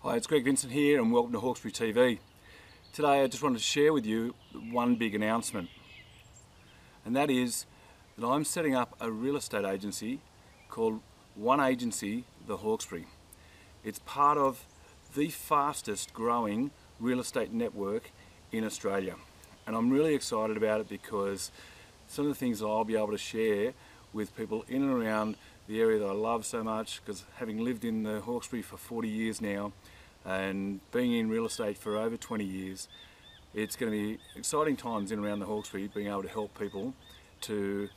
Hi, it's Vincent here and welcome to Hawkesbury TV. Today I just wanted to share with you one big announcement, and that is that I'm setting up a real estate agency called One Agency, the Hawkesbury. It's part of the fastest growing real estate network in Australia, and I'm really excited about it because some of the things that I'll be able to share with people in and around the area that I love so much, because having lived in the Hawkesbury for 40 years now and being in real estate for over 20 years, it's going to be exciting times in and around the Hawkesbury, being able to help people to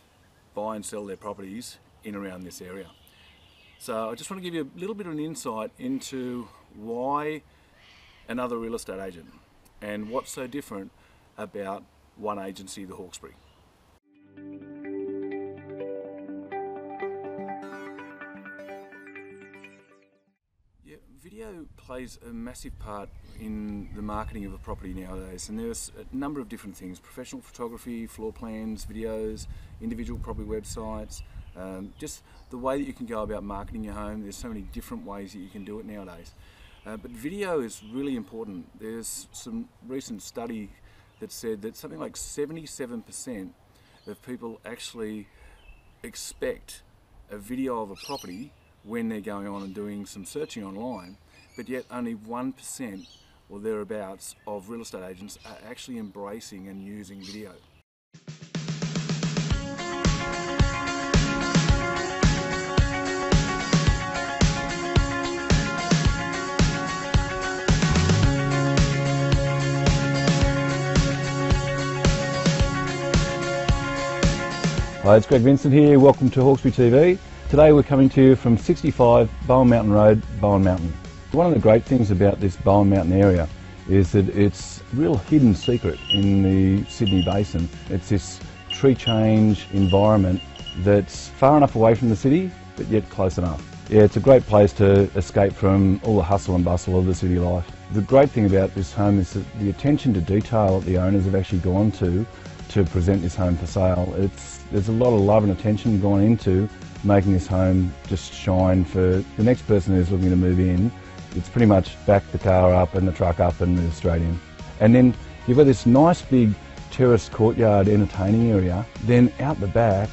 buy and sell their properties in and around this area. So I just want to give you a little bit of an insight into why another real estate agent and what's so different about One Agency, the Hawkesbury. Video plays a massive part in the marketing of a property nowadays, and there's a number of different things: professional photography, floor plans, videos, individual property websites, just the way that you can go about marketing your home. There's so many different ways that you can do it nowadays. But video is really important. There's some recent study that said that something like 77% of people actually expect a video of a property when they're going on and doing some searching online, but yet only 1% or thereabouts of real estate agents are actually embracing and using video. Hi, it's Vincent here. Welcome to Hawkesbury TV. Today we're coming to you from 65 Bowen Mountain Road, Bowen Mountain. One of the great things about this Bowen Mountain area is that it's a real hidden secret in the Sydney Basin. It's this tree change environment that's far enough away from the city, but yet close enough. Yeah, it's a great place to escape from all the hustle and bustle of the city life. The great thing about this home is that the attention to detail that the owners have actually gone to present this home for sale. There's a lot of love and attention gone into making this home just shine for the next person who's looking to move in. It's pretty much back the car up and the truck up and move straight in. And then you've got this nice big terraced courtyard entertaining area. Then out the back,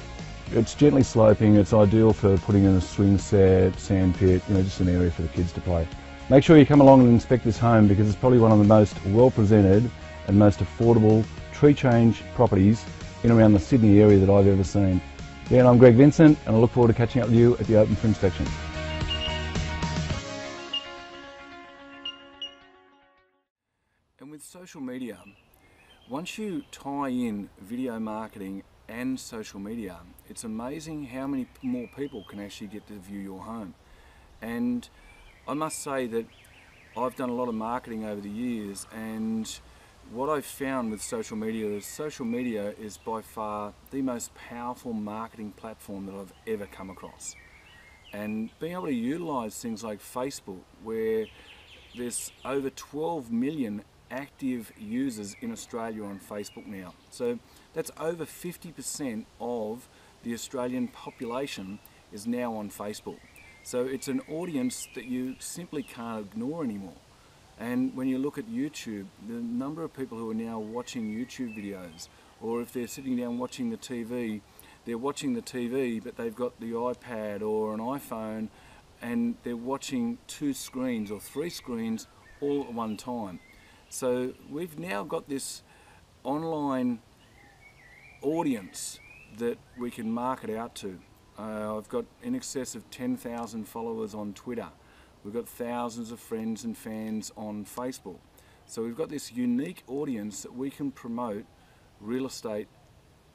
it's gently sloping. It's ideal for putting in a swing set, sand pit, just an area for the kids to play. Make sure you come along and inspect this home, because it's probably one of the most well presented and most affordable tree change properties in around the Sydney area that I've ever seen. Yeah, and I'm Vincent, and I look forward to catching up with you at the open for inspection. And with social media, once you tie in video marketing and social media, it's amazing how many more people can actually get to view your home. And I must say that I've done a lot of marketing over the years, and what I've found with social media is by far the most powerful marketing platform that I've ever come across. And being able to utilise things like Facebook, where there's over 12 million active users in Australia on Facebook now. So that's over 50% of the Australian population is now on Facebook. So it's an audience that you simply can't ignore anymore. And when you look at YouTube, the number of people who are now watching YouTube videos, or if they're sitting down watching the TV, they're watching the TV but they've got the iPad or an iPhone and they're watching 2 screens or 3 screens all at one time. So we've now got this online audience that we can market out to. I've got in excess of 10,000 followers on Twitter. We've got thousands of friends and fans on Facebook. So we've got this unique audience that we can promote real estate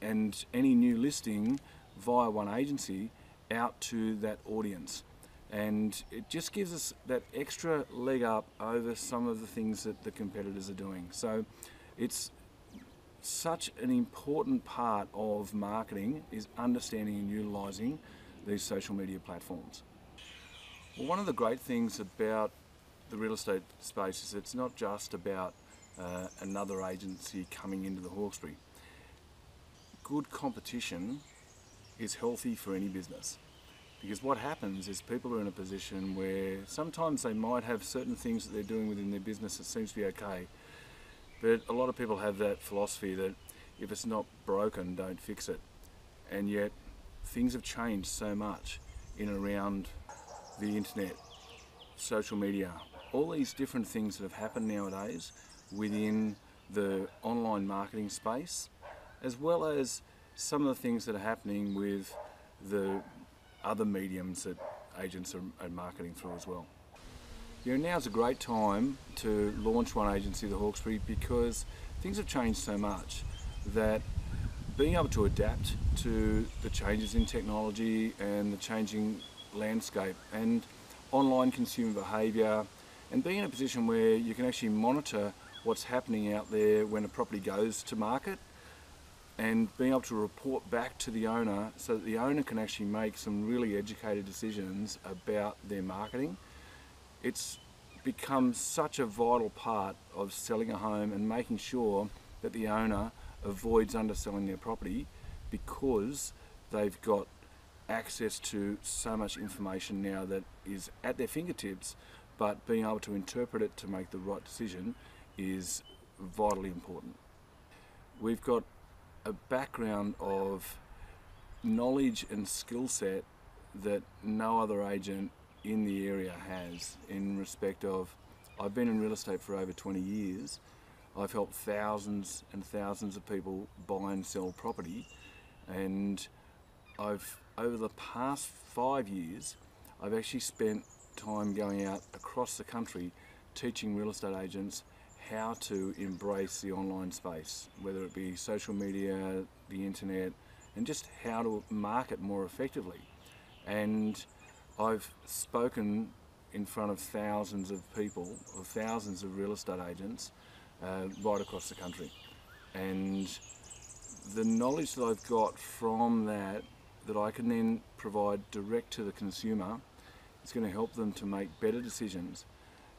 and any new listing via One Agency out to that audience. And it just gives us that extra leg up over some of the things that the competitors are doing. So it's such an important part of marketing, is understanding and utilising these social media platforms. Well, one of the great things about the real estate space is it's not just about another agency coming into the Hawkesbury. Good competition is healthy for any business. Because what happens is people are in a position where sometimes they might have certain things that they're doing within their business that seems to be okay, but a lot of people have that philosophy that if it's not broken, don't fix it. And yet things have changed so much in and around the internet, social media, all these different things that have happened nowadays within the online marketing space, as well as some of the things that are happening with the other mediums that agents are marketing through as well. Now's a great time to launch one agency, the Hawkesbury, because things have changed so much that being able to adapt to the changes in technology and the changing landscape and online consumer behaviour, and being in a position where you can actually monitor what's happening out there when a property goes to market, and being able to report back to the owner so that the owner can actually make some really educated decisions about their marketing. It's become such a vital part of selling a home and making sure that the owner avoids underselling their property, because they've got access to so much information now that is at their fingertips, but being able to interpret it to make the right decision is vitally important. We've got a background of knowledge and skill set that no other agent in the area has, in respect of, I've been in real estate for over 20 years. I've helped thousands and thousands of people buy and sell property, and over the past 5 years, I've actually spent time going out across the country teaching real estate agents how to embrace the online space, whether it be social media, the internet, and just how to market more effectively. And I've spoken in front of thousands of people, or thousands of real estate agents right across the country. And the knowledge that I've got from that I can then provide direct to the consumer, is going to help them to make better decisions.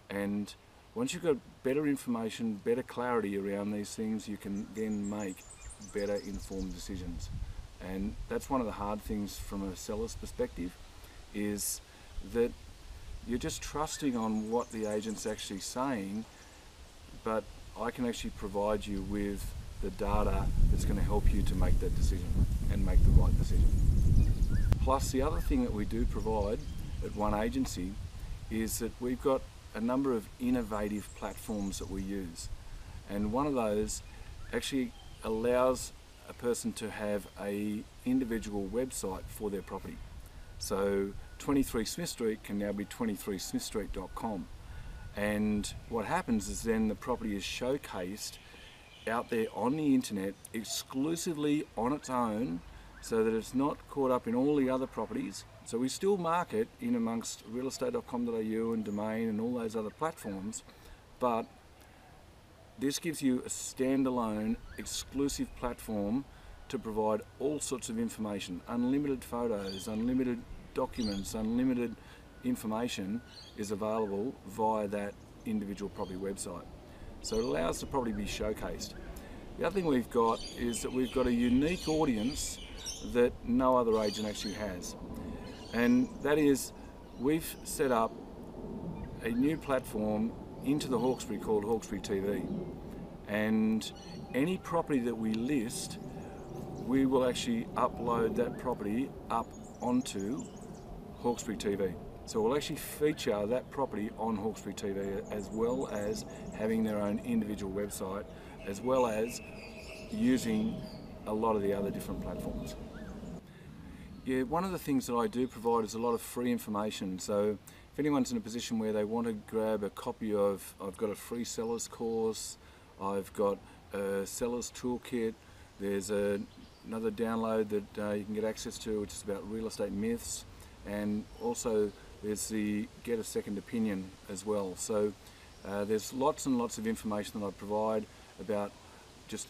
And once you've got better information, better clarity around these things, you can then make better informed decisions. And that's one of the hard things from a seller's perspective, is that you're just trusting on what the agent's actually saying, but I can actually provide you with the data that's going to help you to make that decision and make the right decision. Plus, the other thing that we do provide at one agency is that we've got a number of innovative platforms that we use, and one of those actually allows a person to have a individual website for their property. So 23 Smith Street can now be 23smithstreet.com, and what happens is then the property is showcased out there on the internet exclusively on its own, so that it's not caught up in all the other properties. So we still market in amongst realestate.com.au and Domain and all those other platforms, but this gives you a standalone exclusive platform to provide all sorts of information, unlimited photos, unlimited documents, unlimited information is available via that individual property website. So it allows the property to be showcased. The other thing we've got is that we've got a unique audience that no other agent actually has. And that is, we've set up a new platform into the Hawkesbury called Hawkesbury TV. And any property that we list, we will actually upload that property up onto Hawkesbury TV. So we'll actually feature that property on Hawkesbury TV, as well as having their own individual website, as well as using a lot of the other different platforms. Yeah, one of the things that I do provide is a lot of free information. So if anyone's in a position where they want to grab a copy of, I've got a free seller's course, I've got a seller's toolkit, there's another download that you can get access to, which is about real estate myths, and also there's the Get a Second Opinion as well. So there's lots and lots of information that I provide about just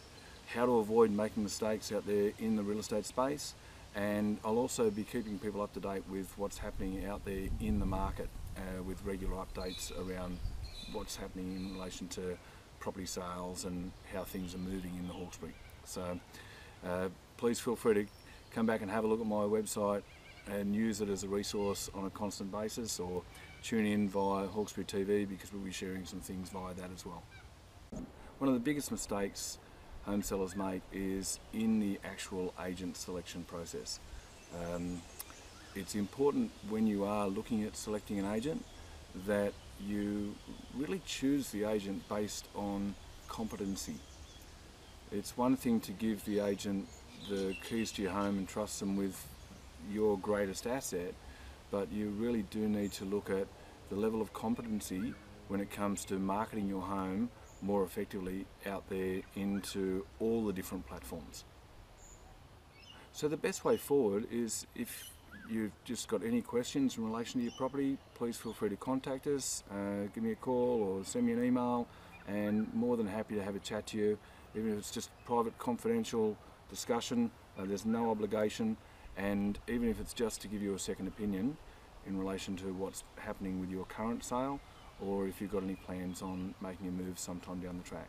how to avoid making mistakes out there in the real estate space. And I'll also be keeping people up to date with what's happening out there in the market with regular updates around what's happening in relation to property sales and how things are moving in the Hawkesbury. So please feel free to come back and have a look at my website, and use it as a resource on a constant basis, or tune in via Hawkesbury TV, because we'll be sharing some things via that as well. One of the biggest mistakes home sellers make is in the actual agent selection process. It's important when you are looking at selecting an agent that you really choose the agent based on competency. It's one thing to give the agent the keys to your home and trust them with your greatest asset, but you really do need to look at the level of competency when it comes to marketing your home more effectively out there into all the different platforms. So the best way forward is, if you've just got any questions in relation to your property, please feel free to contact us, give me a call or send me an email, and more than happy to have a chat to you. Even if it's just private, confidential discussion, there's no obligation, and even if it's just to give you a second opinion in relation to what's happening with your current sale, or if you've got any plans on making a move sometime down the track.